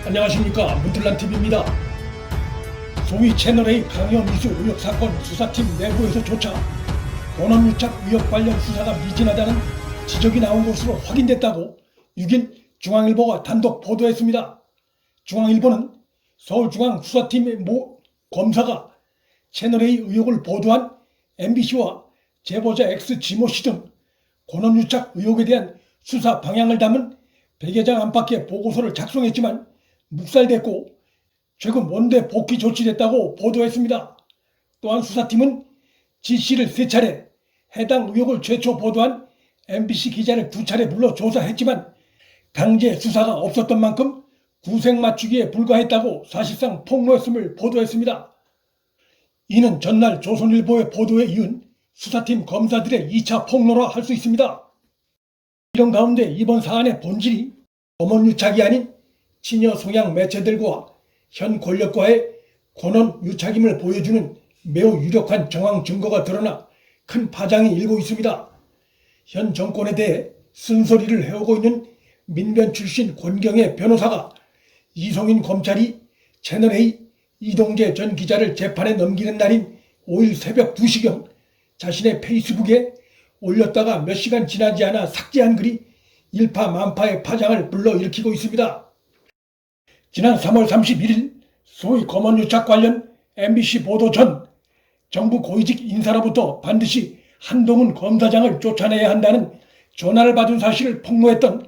안녕하십니까, 문틀란TV입니다. 소위 채널A 강요미수 의혹 사건 수사팀 내부에서조차 본원유착 의혹 관련 수사가 미진하다는 지적이 나온 것으로 확인됐다고 6일 중앙일보가 단독 보도했습니다. 중앙일보는 서울중앙수사팀의 모 검사가 채널A 의혹을 보도한 MBC와 제보자 X 지모씨 등 권원유착 의혹에 대한 수사 방향을 담은 100여 장 안팎의 보고서를 작성했지만 묵살됐고 최근 원대 복귀 조치됐다고 보도했습니다. 또한 수사팀은 지씨를 3차례, 해당 의혹을 최초 보도한 MBC 기자를 2차례 불러 조사했지만 강제 수사가 없었던 만큼 구색 맞추기에 불과했다고 사실상 폭로했음을 보도했습니다. 이는 전날 조선일보의 보도에 이은 수사팀 검사들의 2차 폭로라 할 수 있습니다. 이런 가운데 이번 사안의 본질이 검언유착이 아닌 친여 성향 매체들과 현 권력과의 권언유착임을 보여주는 매우 유력한 정황 증거가 드러나 큰 파장이 일고 있습니다. 현 정권에 대해 쓴소리를 해오고 있는 민변 출신 권경의 변호사가 이성인 검찰이 채널A 이동재 전 기자를 재판에 넘기는 날인 5일 새벽 2시경 자신의 페이스북에 올렸다가 몇 시간 지나지 않아 삭제한 글이 일파만파의 파장을 불러일으키고 있습니다. 지난 3월 31일 소위 검언유착 관련 MBC 보도 전 정부 고위직 인사로부터 반드시 한동훈 검사장을 쫓아내야 한다는 전화를 받은 사실을 폭로했던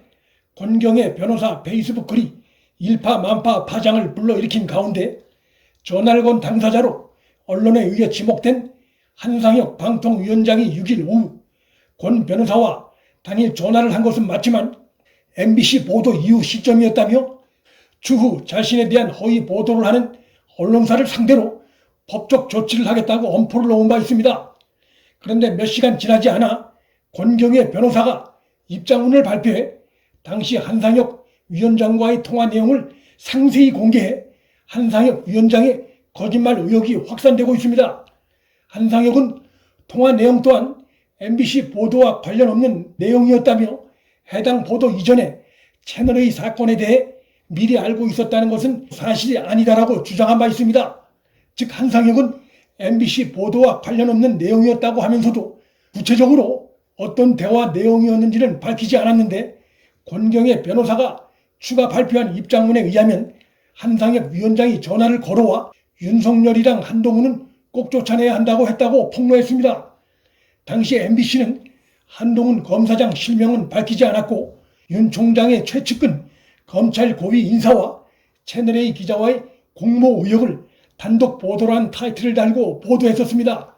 권경의 변호사 페이스북 글이 일파만파 파장을 불러일으킨 가운데 전화를 건 당사자로 언론에 의해 지목된 한상혁 방통위원장이 6일 오후 권 변호사와 당일 전화를 한 것은 맞지만 MBC 보도 이후 시점이었다며 추후 자신에 대한 허위 보도를 하는 언론사를 상대로 법적 조치를 하겠다고 엄포를 놓은 바 있습니다. 그런데 몇 시간 지나지 않아 권경의 변호사가 입장문을 발표해 당시 한상혁 위원장과의 통화 내용을 상세히 공개해 한상혁 위원장의 거짓말 의혹이 확산되고 있습니다. 한상혁은 통화 내용 또한 MBC 보도와 관련 없는 내용이었다며 해당 보도 이전에 채널A 사건에 대해 미리 알고 있었다는 것은 사실이 아니다라고 주장한 바 있습니다. 즉 한상혁은 MBC 보도와 관련 없는 내용이었다고 하면서도 구체적으로 어떤 대화 내용이었는지는 밝히지 않았는데 권경의 변호사가 추가 발표한 입장문에 의하면 한상혁 위원장이 전화를 걸어와 윤석열이랑 한동훈은 꼭 쫓아내야 한다고 했다고 폭로했습니다. 당시 MBC는 한동훈 검사장 실명은 밝히지 않았고 윤 총장의 최측근 검찰 고위 인사와 채널A 기자와의 공모 의혹을 단독 보도로 한 타이틀을 달고 보도했었습니다.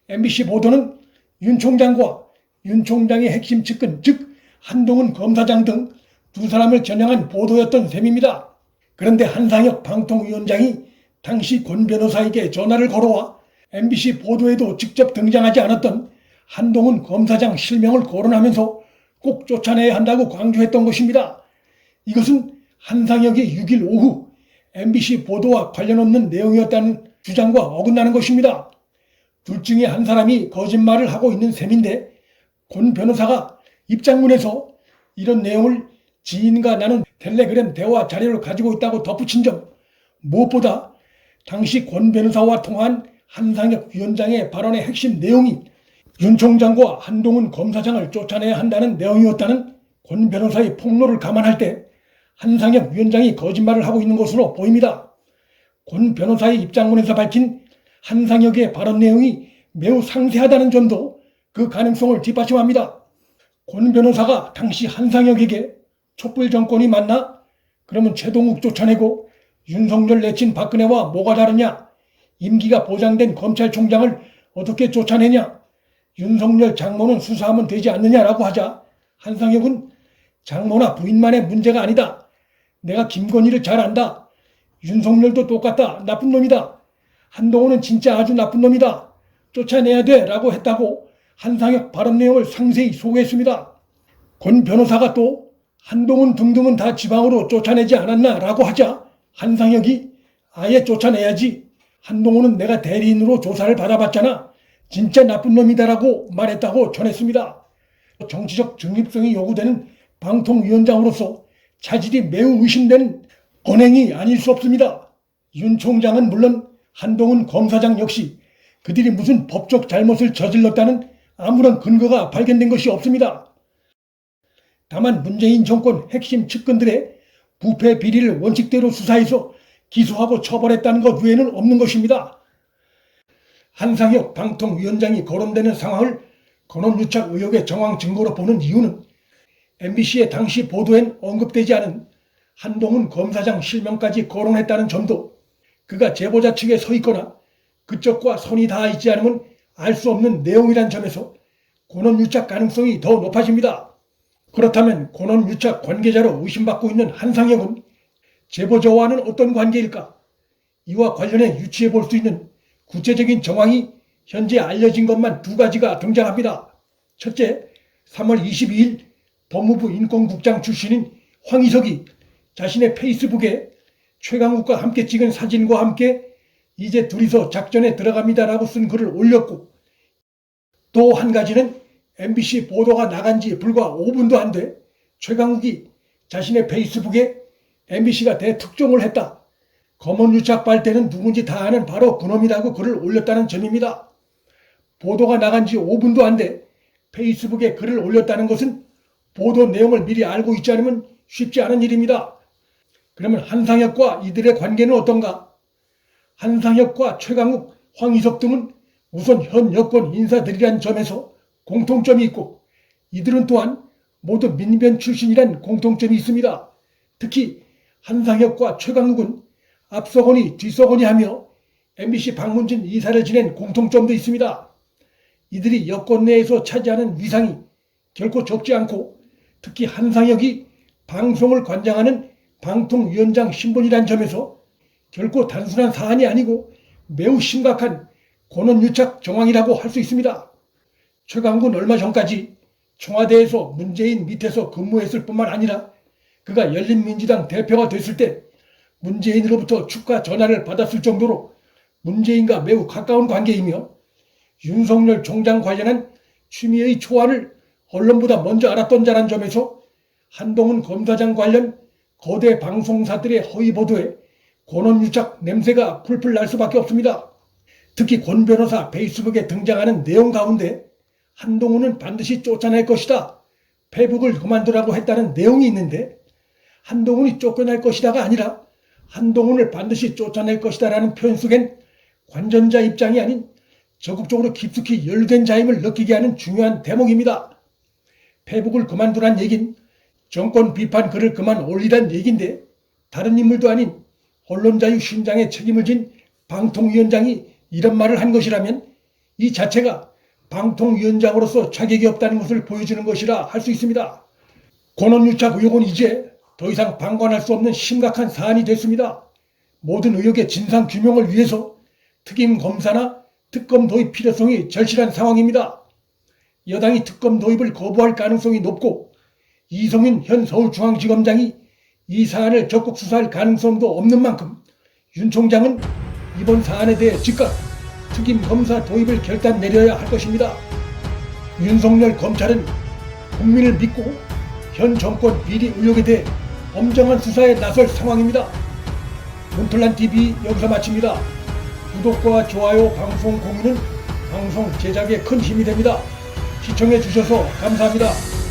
MBC 보도는 윤 총장과 윤 총장의 핵심 측근 즉 한동훈 검사장 등 두 사람을 겨냥한 보도였던 셈입니다. 그런데 한상혁 방통위원장이 당시 권 변호사에게 전화를 걸어와 MBC 보도에도 직접 등장하지 않았던 한동훈 검사장 실명을 거론하면서 꼭 쫓아내야 한다고 강조했던 것입니다. 이것은 한상혁이 6일 오후 MBC 보도와 관련 없는 내용이었다는 주장과 어긋나는 것입니다. 둘 중에 한 사람이 거짓말을 하고 있는 셈인데 권 변호사가 입장문에서 이런 내용을 지인과 나눈 텔레그램 대화 자료를 가지고 있다고 덧붙인 점, 무엇보다 당시 권 변호사와 통화한 한상혁 위원장의 발언의 핵심 내용이 윤 총장과 한동훈 검사장을 쫓아내야 한다는 내용이었다는 권 변호사의 폭로를 감안할 때 한상혁 위원장이 거짓말을 하고 있는 것으로 보입니다. 권 변호사의 입장문에서 밝힌 한상혁의 발언 내용이 매우 상세하다는 점도 그 가능성을 뒷받침합니다. 권 변호사가 당시 한상혁에게 촛불 정권이 맞나? 그러면 최동욱 쫓아내고 윤석열 내친 박근혜와 뭐가 다르냐? 임기가 보장된 검찰총장을 어떻게 쫓아내냐? 윤석열 장모는 수사하면 되지 않느냐라고 하자 한상혁은 장모나 부인만의 문제가 아니다. 내가 김건희를 잘 안다. 윤석열도 똑같다. 나쁜 놈이다. 한동훈은 진짜 아주 나쁜 놈이다. 쫓아내야 돼 라고 했다고 한상혁 발언 내용을 상세히 소개했습니다. 권 변호사가 또 한동훈 등등은 다 지방으로 쫓아내지 않았나 라고 하자 한상혁이 아예 쫓아내야지. 한동훈은 내가 대리인으로 조사를 받아봤잖아. 진짜 나쁜 놈이다라고 말했다고 전했습니다. 정치적 중립성이 요구되는 방통위원장으로서 자질이 매우 의심되는 언행이 아닐 수 없습니다. 윤 총장은 물론 한동훈 검사장 역시 그들이 무슨 법적 잘못을 저질렀다는 아무런 근거가 발견된 것이 없습니다. 다만 문재인 정권 핵심 측근들의 부패 비리를 원칙대로 수사해서 기소하고 처벌했다는 것 외에는 없는 것입니다. 한상혁 방통위원장이 거론되는 상황을 권한유착 의혹의 정황 증거로 보는 이유는 MBC의 당시 보도엔 언급되지 않은 한동훈 검사장 실명까지 거론했다는 점도 그가 제보자 측에 서 있거나 그쪽과 손이 닿아 있지 않으면 알 수 없는 내용이란 점에서 권한유착 가능성이 더 높아집니다. 그렇다면 권한유착 관계자로 의심받고 있는 한상혁은 제보자와는 어떤 관계일까? 이와 관련해 유추해 볼 수 있는 구체적인 정황이 현재 알려진 것만 두 가지가 등장합니다. 첫째, 3월 22일 법무부 인권국장 출신인 황희석이 자신의 페이스북에 최강욱과 함께 찍은 사진과 함께 이제 둘이서 작전에 들어갑니다라고 쓴 글을 올렸고, 또 한 가지는 MBC 보도가 나간 지 불과 5분도 안 돼 최강욱이 자신의 페이스북에 MBC가 대특종을 했다. 검언유착 빨대는 누군지 다 아는 바로 그놈이라고 글을 올렸다는 점입니다. 보도가 나간 지 5분도 안 돼 페이스북에 글을 올렸다는 것은 보도 내용을 미리 알고 있지 않으면 쉽지 않은 일입니다. 그러면 한상혁과 이들의 관계는 어떤가? 한상혁과 최강욱, 황희석 등은 우선 현 여권 인사들이란 점에서 공통점이 있고, 이들은 또한 모두 민변 출신이란 공통점이 있습니다. 특히 한상혁과 최강욱은 앞서거니 뒤서거니 하며 MBC 방문진 이사를 지낸 공통점도 있습니다. 이들이 여권 내에서 차지하는 위상이 결코 적지 않고, 특히 한상혁이 방송을 관장하는 방통위원장 신분이란 점에서 결코 단순한 사안이 아니고 매우 심각한 권한유착 정황이라고 할 수 있습니다. 최강욱은 얼마 전까지 청와대에서 문재인 밑에서 근무했을 뿐만 아니라 그가 열린민주당 대표가 됐을 때 문재인으로부터 축하 전화를 받았을 정도로 문재인과 매우 가까운 관계이며, 윤석열 총장 관련한 추미애의 초안을 언론보다 먼저 알았던 자란 점에서 한동훈 검사장 관련 거대 방송사들의 허위 보도에 권한유착 냄새가 풀풀 날 수밖에 없습니다. 특히 권 변호사 페이스북에 등장하는 내용 가운데 한동훈은 반드시 쫓아낼 것이다, 페북을 그만두라고 했다는 내용이 있는데, 한동훈이 쫓겨날 것이다가 아니라 한동훈을 반드시 쫓아낼 것이다 라는 표현 속엔 관전자 입장이 아닌 적극적으로 깊숙이 연루된 자임을 느끼게 하는 중요한 대목입니다. 페북을 그만두란 얘긴 정권 비판 글을 그만 올리란 얘긴데, 다른 인물도 아닌 언론자유 신장에 책임을 진 방통위원장이 이런 말을 한 것이라면 이 자체가 방통위원장으로서 자격이 없다는 것을 보여주는 것이라 할 수 있습니다. 권한유착 의혹은 이제 더 이상 방관할 수 없는 심각한 사안이 됐습니다. 모든 의혹의 진상 규명을 위해서 특임 검사나 특검 도입 필요성이 절실한 상황입니다. 여당이 특검 도입을 거부할 가능성이 높고, 이성윤 현 서울중앙지검장이 이 사안을 적극 수사할 가능성도 없는 만큼 윤 총장은 이번 사안에 대해 즉각 특임 검사 도입을 결단 내려야 할 것입니다. 윤석열 검찰은 국민을 믿고 현 정권 비리 의혹에 대해 엄정한 수사에 나설 상황입니다. 문틀란TV 여기서 마칩니다. 구독과 좋아요, 방송 공유는 방송 제작에 큰 힘이 됩니다. 시청해 주셔서 감사합니다.